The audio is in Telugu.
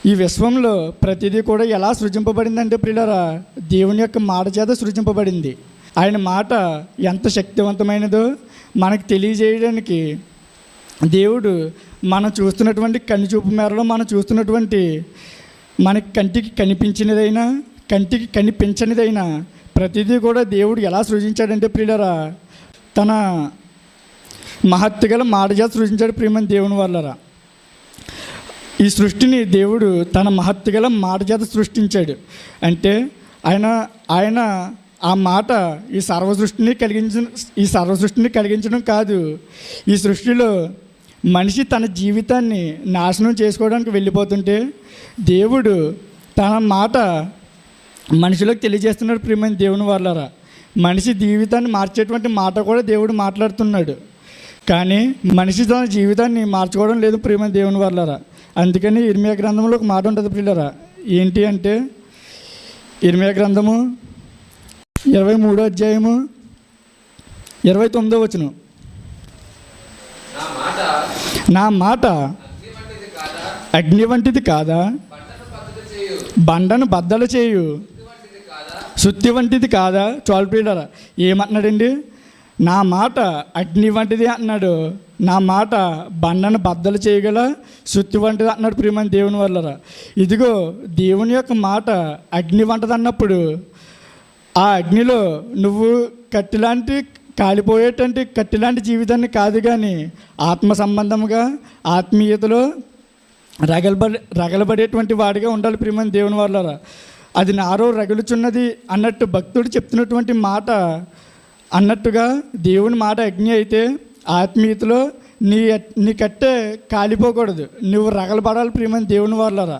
ఈ విశ్వంలో ప్రతిదీ కూడా ఎలా సృజింపబడిందంటే ప్రియులారా, దేవుని యొక్క మాట చేత సృజింపబడింది. ఆయన మాట ఎంత శక్తివంతమైనదో మనకు తెలియజేయడానికి దేవుడు మనం చూస్తున్నటువంటి కన్నుచూపు మేరలో మనం చూస్తున్నటువంటి మనకి కంటికి కనిపించినదైనా కంటికి కనిపించనిదైనా ప్రతిదీ కూడా దేవుడు ఎలా సృజించాడంటే ప్రియులారా, తన మహత్తుగల మాట చేత సృజించాడు. ప్రియమైన దేవుని వాళ్ళరా, ఈ సృష్టిని దేవుడు తన మహత్తుగల మాట చేత సృష్టించాడు. అంటే ఆయన ఆ మాట ఈ సర్వసృష్టిని కలిగించడం కాదు. ఈ సృష్టిలో మనిషి తన జీవితాన్ని నాశనం చేసుకోవడానికి వెళ్ళిపోతుంటే దేవుడు తన మాట మనిషిలోకి తెలియజేస్తున్నాడు. ప్రియమైన దేవుని వాళ్ళరా, మనిషి జీవితాన్ని మార్చేటువంటి మాట కూడా దేవుడు మాట్లాడుతున్నాడు. కానీ మనిషి తన జీవితాన్ని మార్చుకోవడం లేదు. ప్రియమైన దేవుని వాళ్ళరా, అందుకని ఇర్మియా గ్రంథంలో ఒక మాట ఉంటుంది ప్రియులరా. ఏంటి అంటే ఇర్మియా గ్రంథము 23వ అధ్యాయము 29వ వచనం, నా మాట అగ్ని వంటిది కాదా, బండను బద్దలు చేయు సుత్తి వంటిది కాదా. చాలు ప్రియులరా, ఏమంటున్నాడండి? నా మాట అగ్ని వంటిది అన్నాడు, నా మాట బండను బద్దలు చేయగల సుత్తి వంటిది అన్నాడు. ప్రియమైన దేవుని వల్లరా, ఇదిగో దేవుని యొక్క మాట అగ్ని వంటది అన్నప్పుడు ఆ అగ్నిలో నువ్వు కట్టిలాంటి కాలిపోయేటువంటి కట్టిలాంటి జీవితాన్ని కాదు, కానీ ఆత్మ సంబంధముగా ఆత్మీయతలో రగలబడేటువంటి వాడిగా ఉండాలి. ప్రియమైన దేవుని వల్లరా, అది నారో రగులుచున్నది అన్నట్టు భక్తుడు చెప్తున్నటువంటి మాట అన్నట్టుగా దేవుని మాట అగ్ని అయితే ఆత్మీయతలో నీ కట్టే కాలిపోకూడదు, నువ్వు రగలబడాలి. ప్రియమైన దేవుని వల్లరా,